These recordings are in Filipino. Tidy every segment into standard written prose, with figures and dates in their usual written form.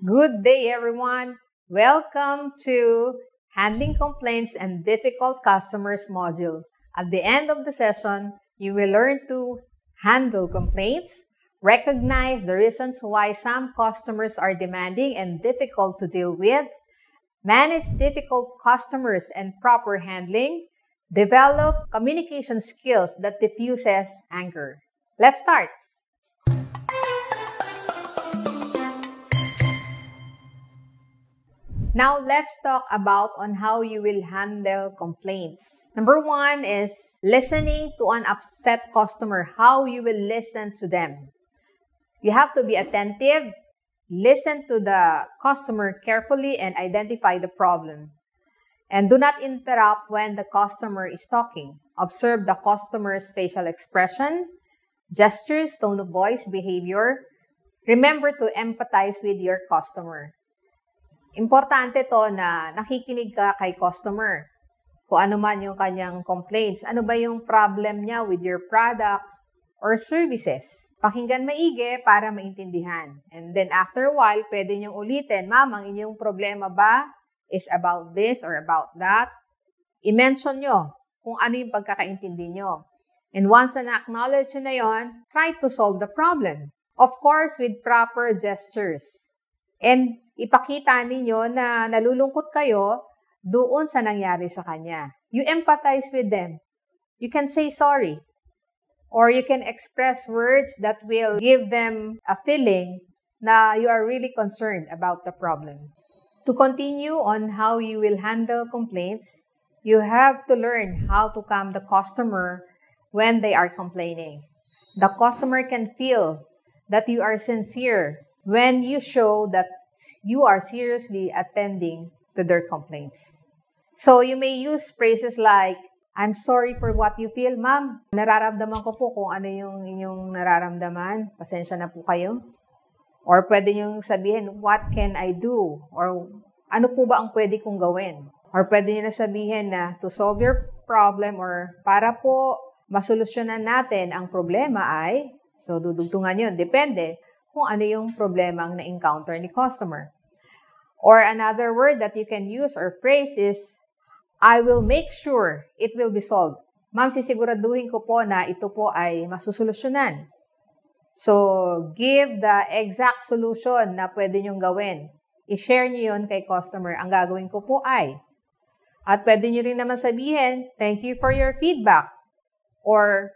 Good day, everyone. Welcome to Handling Complaints and Difficult Customers module. At the end of the session, you will learn to handle complaints, recognize the reasons why some customers are demanding and difficult to deal with, manage difficult customers and proper handling, develop communication skills that diffuses anger. Let's start. Now, let's talk about on how you will handle complaints. Number one is listening to an upset customer, how you will listen to them. You have to be attentive, listen to the customer carefully, and identify the problem. And do not interrupt when the customer is talking. Observe the customer's facial expression, gestures, tone of voice, behavior. Remember to empathize with your customer. Importante to na nakikinig ka kay customer. Kung ano man yung kanyang complaints, ano ba yung problem niya with your products or services. Pakinggan maigi para maintindihan. And then after a while, pwede niyong ulitin, Ma'am, ang inyong problema ba is about this or about that? I-mention nyo kung ano yung pagkakaintindi nyo. And once na na-acknowledge nyo na yon, try to solve the problem. Of course, with proper gestures. And ipakita ninyo na nalulungkot kayo doon sa nangyari sa kanya. You empathize with them. You can say sorry. Or you can express words that will give them a feeling na you are really concerned about the problem. To continue on how you will handle complaints, you have to learn how to calm the customer when they are complaining. The customer can feel that you are sincere when you show that you are seriously attending to their complaints. So you may use phrases like, I'm sorry for what you feel, ma'am. Nararamdaman ko po kung ano yung inyong nararamdaman. Pasensya na po kayo. Or pwede niyong sabihin, what can I do? Or ano po ba ang pwede kong gawin? Or pwede niyo na sabihin na to solve your problem or para po masolusyonan natin ang problema ay, so dudugtungan yun, depende kung ano yung problema ang na-encounter ni customer. Or another word that you can use or phrase is, I will make sure it will be solved. Ma'am, sisiguraduhin ko po na ito po ay masusolusyonan. So, give the exact solution na pwede nyong gawin. I-share nyo yun kay customer. Ang gagawin ko po ay. At pwede nyo rin naman sabihin, thank you for your feedback. Or,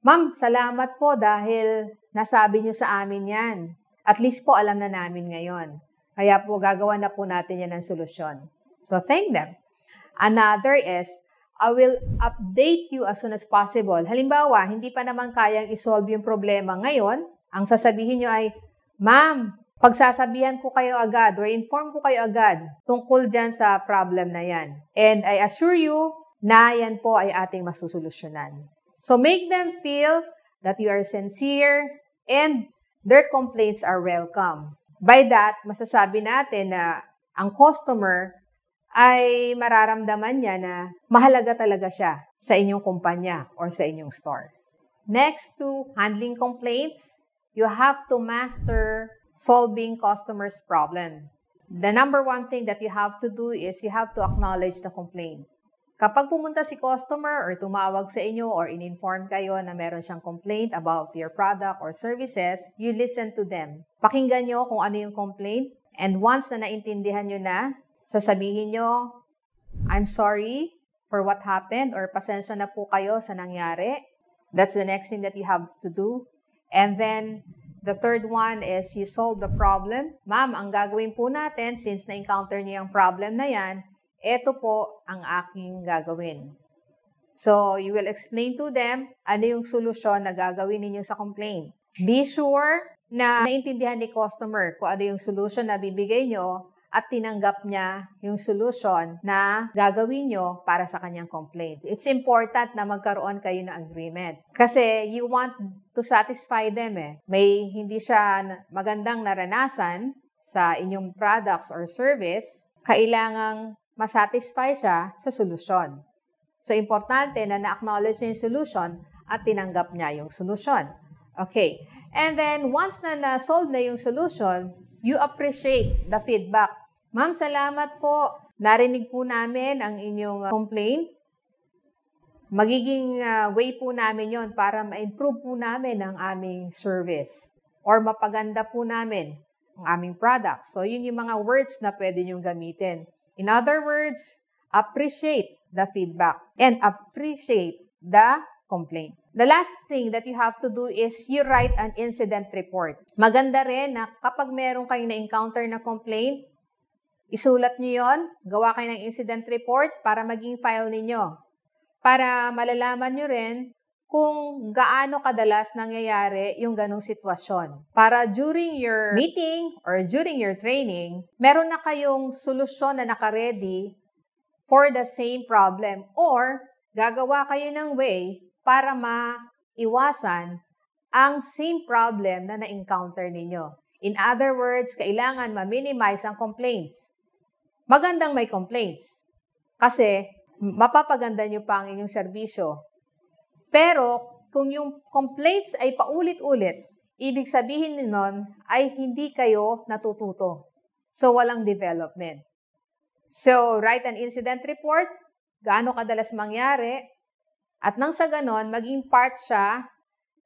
Ma'am, salamat po dahil nasabi nyo sa amin yan. At least po alam na namin ngayon. Kaya po gagawa na po natin yan ng solusyon. So thank them. Another is, I will update you as soon as possible. Halimbawa, hindi pa naman kayang isolve yung problema ngayon. Ang sasabihin nyo ay, Ma'am, pagsasabihan ko kayo agad or inform ko kayo agad tungkol dyan sa problem na yan. And I assure you na yan po ay ating masusolusyonan. So make them feel that you are sincere and their complaints are welcome. By that, masasabi natin na ang customer ay mararamdaman niya na mahalaga talaga siya sa inyong kumpanya or sa inyong store. Next to handling complaints, you have to master solving customers' problem. The number one thing that you have to do is you have to acknowledge the complaint. Kapag pumunta si customer or tumawag sa inyo or in-inform kayo na meron siyang complaint about your product or services, you listen to them. Pakinggan nyo kung ano yung complaint and once na naintindihan nyo na, sasabihin nyo, I'm sorry for what happened or pasensya na po kayo sa nangyari. That's the next thing that you have to do. And then, the third one is you solve the problem. Ma'am, ang gagawin po natin since na-encounter niyo yung problem na yan, ito po ang aking gagawin. So, you will explain to them ano yung solusyon na gagawin ninyo sa complaint. Be sure na naintindihan ni customer kung ano yung solution na bibigay nyo at tinanggap niya yung solution na gagawin nyo para sa kanyang complaint. It's important na magkaroon kayo ng agreement. Kasi you want to satisfy them eh. May hindi siya magandang naranasan sa inyong products or service, kailangang masatisfy siya sa solusyon. So, importante na na-acknowledge niya yung solution at tinanggap niya yung solution. Okay. And then, once na na-solve na yung solution, you appreciate the feedback. Ma'am, salamat po. Narinig po namin ang inyong complaint. Magiging way po namin yon para ma-improve po namin ang aming service or mapaganda po namin ang aming products. So, yun yung mga words na pwede nyong gamitin. In other words, appreciate the feedback and appreciate the complaint. The last thing that you have to do is you write an incident report. Maganda rin na kapag meron kayong na-encounter na complaint, isulat nyo yon, gawa kayo ng incident report para maging file ninyo. Para malalaman nyo rin kung gaano kadalas nangyayari yung ganong sitwasyon. Para during your meeting or during your training, meron na kayong solusyon na naka-ready for the same problem or gagawa kayo ng way para maiwasan ang same problem na na-encounter ninyo. In other words, kailangan ma-minimize ang complaints. Magandang may complaints kasi mapapaganda nyo pa ang inyong serbisyo. Pero, kung yung complaints ay paulit-ulit, ibig sabihin nun ay hindi kayo natututo. So, walang development. So, write an incident report, gaano kadalas mangyari, at nang sa ganon, maging part siya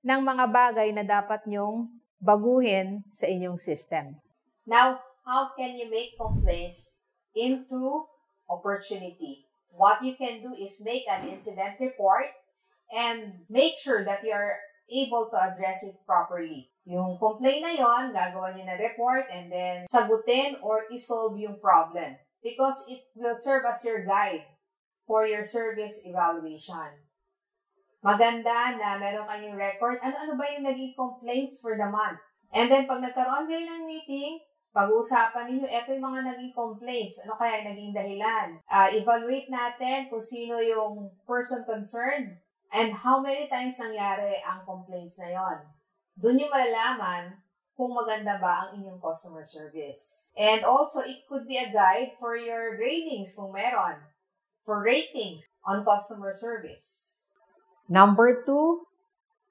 ng mga bagay na dapat nyong baguhin sa inyong system. Now, how can you make complaints into opportunity? What you can do is make an incident report and make sure that you are able to address it properly. Yung complaint na yon, gagawa nyo na report and then sagutin or isolve yung problem because it will serve as your guide for your service evaluation. Maganda na meron kayong record. Ano ba yung naging complaints for the month? And then pag nagkaroon kayo ng meeting, pag-uusapan ninyo, eto yung mga naging complaints. Ano kaya naging dahilan? Evaluate natin kung sino yung person concerned and how many times nangyari ang complaints na yon. Doon nyo malalaman kung maganda ba ang inyong customer service. And also, it could be a guide for your gradings kung meron, for ratings on customer service. Number 2,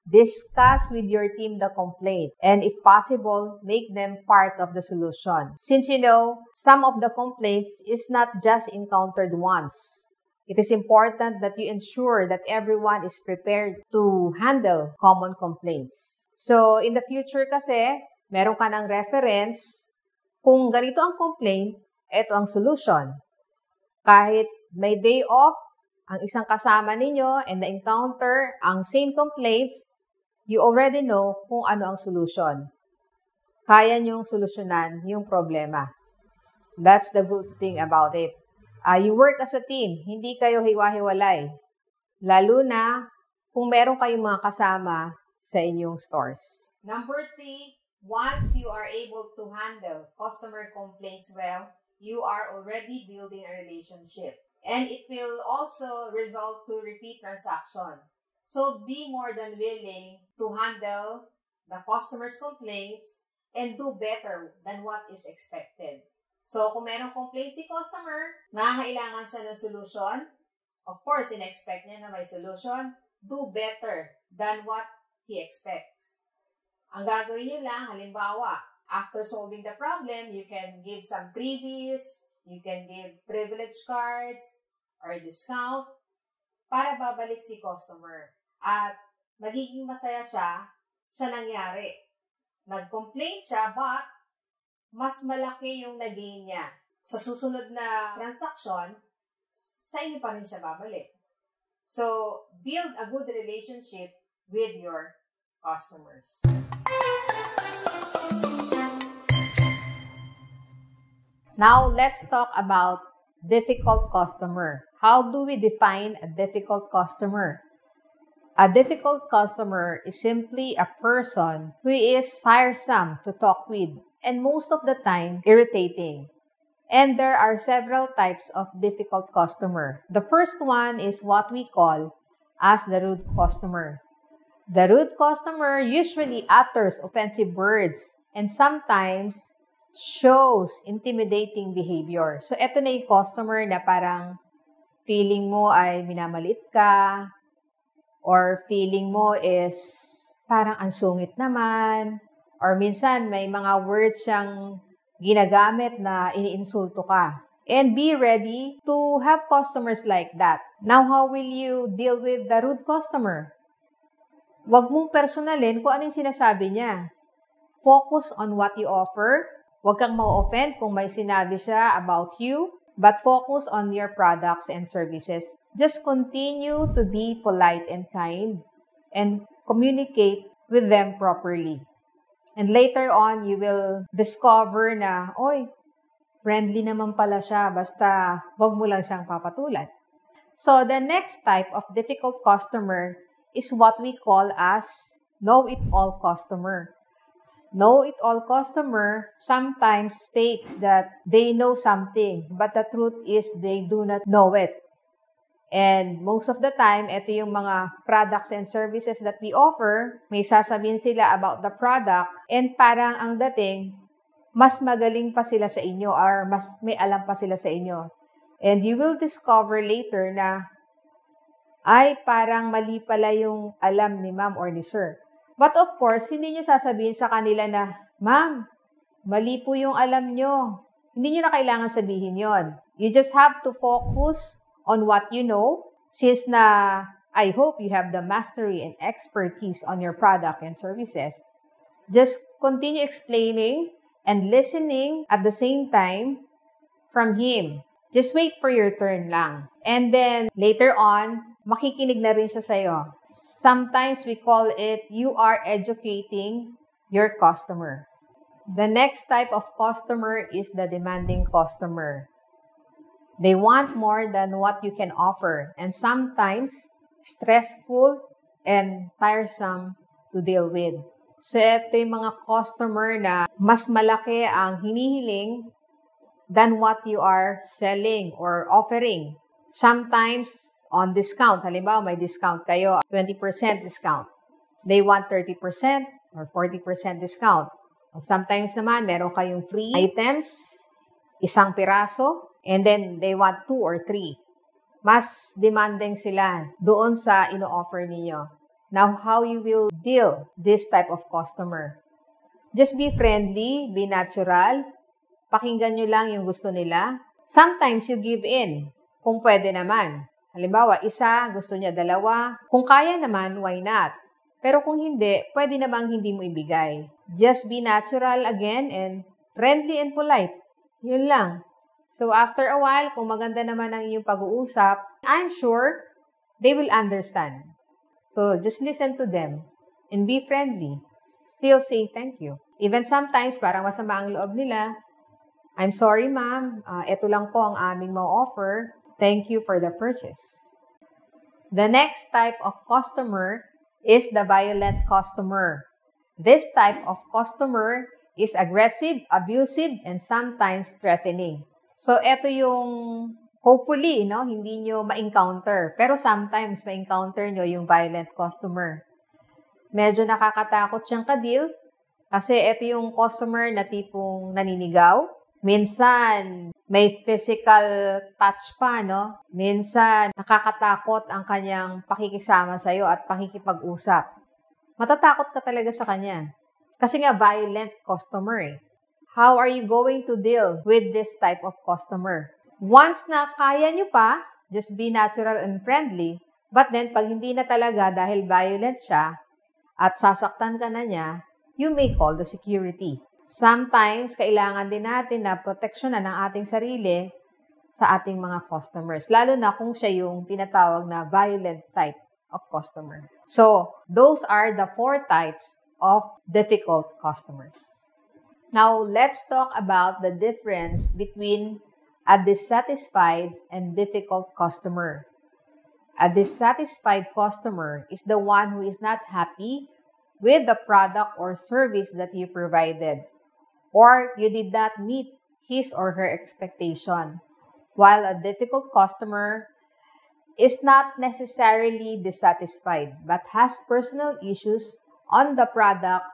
discuss with your team the complaint and if possible, make them part of the solution. Since you know, some of the complaints is not just encountered once. It is important that you ensure that everyone is prepared to handle common complaints. So, in the future kasi, meron ka ng reference. Kung ganito ang complaint, ito ang solution. Kahit may day off, ang isang kasama ninyo and na-encounter ang same complaints, you already know kung ano ang solution. Kaya nyong solusyonan yung problema. That's the good thing about it. You work as a team, hindi kayo hiwa-hiwalay. Lalo na kung meron kayong mga kasama sa inyong stores. Number 3, once you are able to handle customer complaints well, you are already building a relationship. And it will also result to repeat transaction. So, be more than willing to handle the customer's complaints and do better than what is expected. So, kung merong complaint si customer, nangangailangan siya ng solution, of course, in-expect niya na may solution, do better than what he expects. Ang gagawin niyo lang, halimbawa, after solving the problem, you can give some freebies, you can give privilege cards, or discount, para babalik si customer. At magiging masaya siya sa nangyari. Nag-complain siya, but mas malaki yung nagain niya. Sa susunod na transaction, sa inyo pa rin siya babalik. So, build a good relationship with your customers. Now, let's talk about difficult customer. How do we define a difficult customer? A difficult customer is simply a person who is tiresome to talk with and most of the time irritating. And there are several types of difficult customer. The first one is what we call as the rude customer. The rude customer usually utters offensive words and sometimes shows intimidating behavior. So, eto na yung customer na parang feeling mo ay minamaliit ka or feeling mo is parang ang sungit naman or minsan may mga words siyang ginagamit na iniinsulto ka. And be ready to have customers like that. Now, how will you deal with the rude customer? Huwag mong personalin kung anong sinasabi niya. Focus on what you offer. Huwag kang ma-offend kung may sinabi siya about you, but focus on your products and services. Just continue to be polite and kind and communicate with them properly. And later on, you will discover na, oy, friendly naman pala siya, basta wag mo lang siyang papatulan. So, the next type of difficult customer is what we call as know-it-all customer. Know-it-all customer sometimes fakes that they know something, but the truth is they do not know it. And most of the time, ito yung mga products and services that we offer, may sasabihin sila about the product, and parang ang dating, mas magaling pa sila sa inyo or mas may alam pa sila sa inyo. And you will discover later na, ay, parang mali pala yung alam ni ma'am or ni sir. But of course, hindi nyo sasabihin sa kanila na, ma'am, mali po yung alam nyo. Hindi nyo na kailangan sabihin yon. You just have to focus on what you know, since na I hope you have the mastery and expertise on your product and services. Just continue explaining and listening at the same time from him. Just wait for your turn lang. And then, later on, makikinig na rin siya sa'yo. Sometimes we call it, you are educating your customer. The next type of customer is the demanding customer. They want more than what you can offer, and sometimes stressful and tiresome to deal with. So, ito yung mga customer na mas malaki ang hinihiling than what you are selling or offering. Sometimes, on discount. Halimbawa, may discount kayo, 20% discount. They want 30% or 40% discount. Sometimes naman, meron kayong free items, isang piraso, and then they want 2 or 3. Mas demanding sila doon sa ino-offer niyo. Now, how you will deal this type of customer? Just be friendly, be natural. Pakinggan nyo lang yung gusto nila. Sometimes you give in, kung pwede naman. Halimbawa, isa, gusto niya 2. Kung kaya naman, why not? Pero kung hindi, pwede namang hindi mo ibigay. Just be natural again and friendly and polite. Yun lang. So, after a while, kung maganda naman ang iyong pag-uusap, I'm sure they will understand. So, just listen to them and be friendly. Still say thank you. Even sometimes, parang masama ang loob nila. I'm sorry, ma'am. Ito lang po ang aming ma-offer. Thank you for the purchase. The next type of customer is the violent customer. This type of customer is aggressive, abusive, and sometimes threatening. So, ito yung hopefully, hindi nyo ma-encounter. Pero sometimes ma-encounter nyo yung violent customer. Medyo nakakatakot siyang ka-deal kasi ito yung customer na tipong naninigaw. Minsan, may physical touch pa, Minsan, nakakatakot ang kanyang pakikisama sa'yo at pakikipag-usap. Matatakot ka talaga sa kanya. Kasi nga, violent customer eh. How are you going to deal with this type of customer? Once na kaya nyo pa, just be natural and friendly. But then, pag hindi na talaga dahil violent siya at sasaktan ka na niya, you may call the security. Sometimes, kailangan din natin na proteksyonan ang ating sarili sa ating mga customers. Lalo na kung siya yung tinatawag na violent type of customer. So, those are the 4 types of difficult customers. Now, let's talk about the difference between a dissatisfied and difficult customer. A dissatisfied customer is the one who is not happy with the product or service that you provided, or you did not meet his or her expectation. While a difficult customer is not necessarily dissatisfied, but has personal issues on the product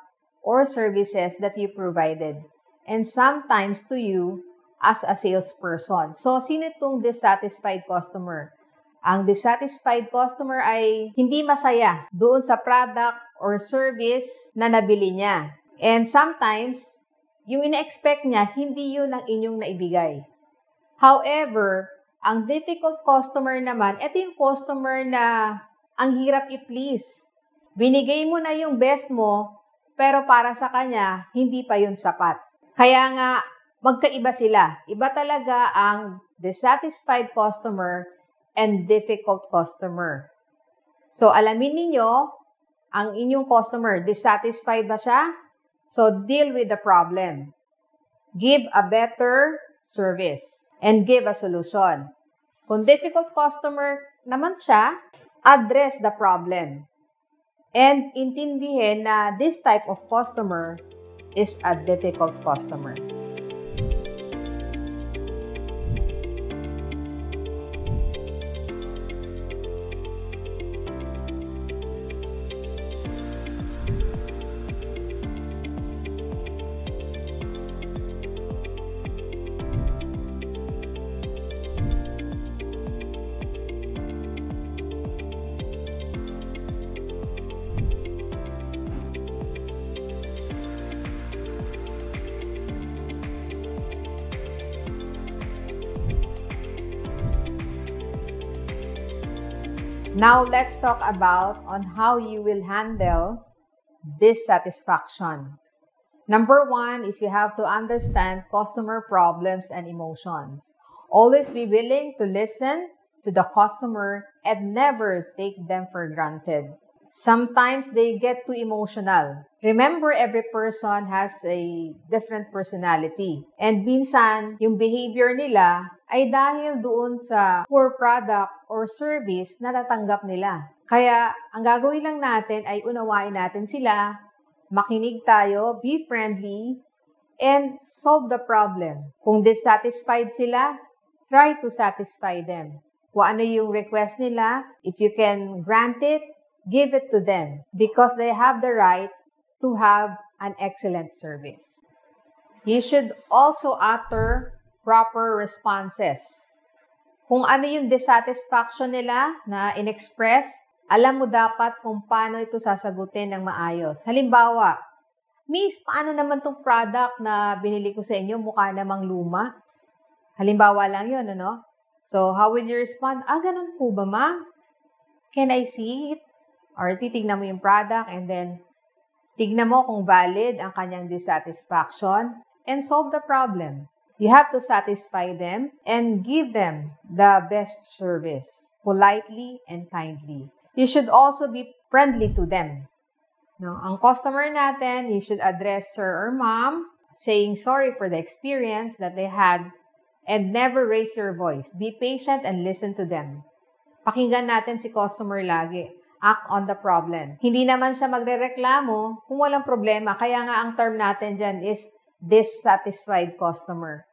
or services that you provided, and sometimes to you as a salesperson. So, sino itong dissatisfied customer? Ang dissatisfied customer ay hindi masaya doon sa product or service na nabili niya. And sometimes, yung ina-expect niya, hindi yun ang inyong naibigay. However, ang difficult customer naman, ito yung customer na ang hirap i-please. Binigay mo na yung best mo, pero para sa kanya, hindi pa yun sapat. Kaya nga, magkaiba sila. Iba talaga ang dissatisfied customer and difficult customer. So, alamin ninyo, ang inyong customer, dissatisfied ba siya? So, deal with the problem. Give a better service and give a solution. Kung difficult customer naman siya, address the problem. And intindihin na this type of customer is a difficult customer. Now, let's talk about on how you will handle dissatisfaction. Number one is you have to understand customer problems and emotions. Always be willing to listen to the customer and never take them for granted. Sometimes they get too emotional. Remember, every person has a different personality. And minsan, yung behavior nila ay dahil doon sa poor product or service na natanggap nila. Kaya, ang gagawin lang natin ay unawain natin sila, makinig tayo, be friendly, and solve the problem. Kung dissatisfied sila, try to satisfy them. Kung ano yung request nila, if you can grant it, give it to them because they have the right to have an excellent service. You should also utter proper responses. Kung ano yung dissatisfaction nila na in-express, alam mo dapat kung paano ito sasagutin ng maayos. Halimbawa, Miss, paano naman tong product na binili ko sa inyo? Mukha namang luma. Halimbawa lang yun, ano? So, how will you respond? Ganun po ba, ma'am? Can I see it? Or titignan mo yung product and then tignan mo kung valid ang kanyang dissatisfaction and solve the problem. You have to satisfy them and give them the best service, politely and kindly. You should also be friendly to them. No, ang customer natin, you should address sir or ma'am, saying sorry for the experience that they had and never raise your voice. Be patient and listen to them. Pakinggan natin si customer lagi. Act on the problem. Hindi naman siya magrereklamo kung walang problema. Kaya nga ang term natin dyan is dissatisfied customer.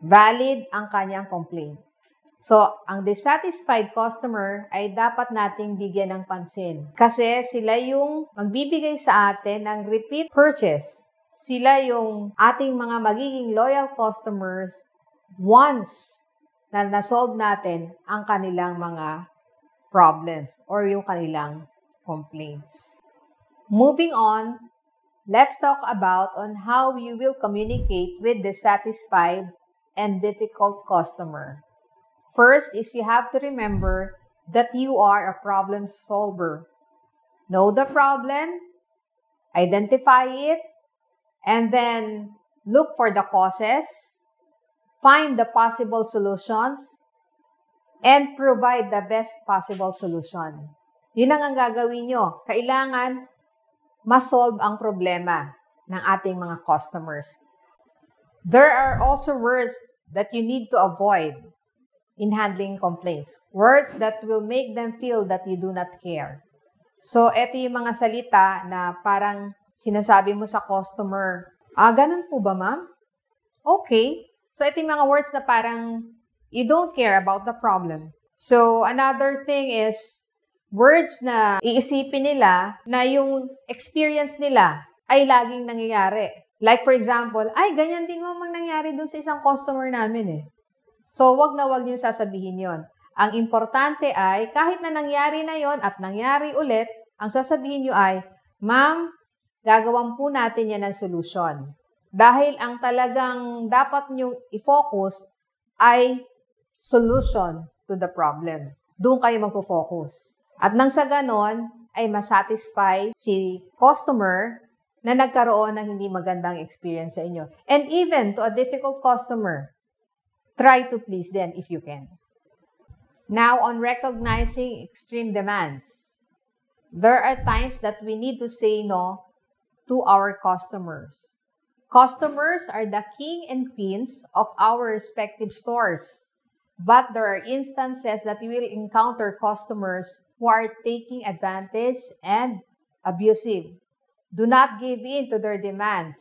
Valid ang kanyang complaint. So, ang dissatisfied customer ay dapat nating bigyan ng pansin. Kasi sila yung magbibigay sa atin ng repeat purchase. Sila yung ating mga magiging loyal customers once na nasolve natin ang kanilang mga problems or yung kanilang complaints. Moving on, let's talk about on how you will communicate with dissatisfied and difficult customer. First is you have to remember that you are a problem solver. Know the problem, identify it, and then look for the causes, find the possible solutions, and provide the best possible solution. Yun ang gagawin nyo. Kailangan ma-solve ang problema ng ating mga customers. There are also words that you need to avoid in handling complaints. Words that will make them feel that you do not care. So, eto yung mga salita na parang sinasabi mo sa customer, ganun po ba, ma'am? Okay. So, ito yung mga words na parang you don't care about the problem. So, another thing is, words na iisipin nila na yung experience nila ay laging nangyayari. Like for example, ganyan din mamang nangyari dun sa isang customer namin eh. So, wag na wag niyo sasabihin yon. Ang importante ay, kahit na nangyari na yon at nangyari ulit, ang sasabihin niyo ay, ma'am, gagawan po natin yan ng solusyon. Dahil ang talagang dapat nyo i-focus ay solution to the problem. Doon kayo magpo-focus. At nang sa ganon, ay masatisfy si customer na nagkaroon ng hindi magandang experience sa inyo. And even to a difficult customer, try to please them if you can. Now, on recognizing extreme demands, there are times that we need to say no to our customers. Customers are the king and queens of our respective stores. But there are instances that you will encounter customers who are taking advantage and abusive. Do not give in to their demands.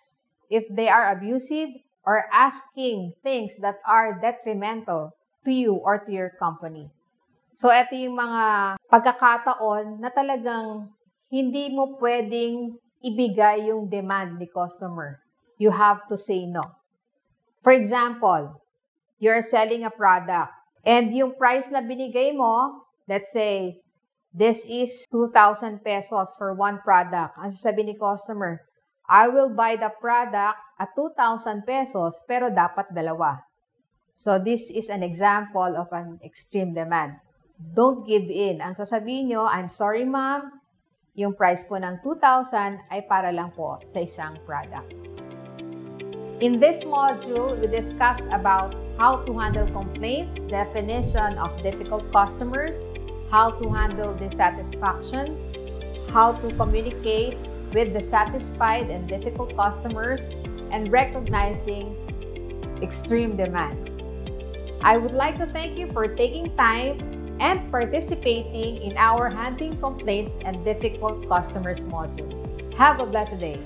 If they are abusive or asking things that are detrimental to you or to your company. So, ito yung mga pagkakataon na talagang hindi mo pwedeng ibigay yung demand ni customer. You have to say no. For example, you're selling a product and yung price na binigay mo, let's say, this is 2,000 pesos for one product. Ang sasabihin ni customer, I will buy the product at 2,000 pesos pero dapat dalawa. So this is an example of an extreme demand. Don't give in. Ang sasabihin nyo, I'm sorry ma'am, yung price po ng 2,000 ay para lang po sa isang product. In this module, we discussed about how to handle complaints, definition of difficult customers, how to handle dissatisfaction, how to communicate with dissatisfied and difficult customers, and recognizing extreme demands. I would like to thank you for taking time and participating in our handling complaints and difficult customers module. Have a blessed day.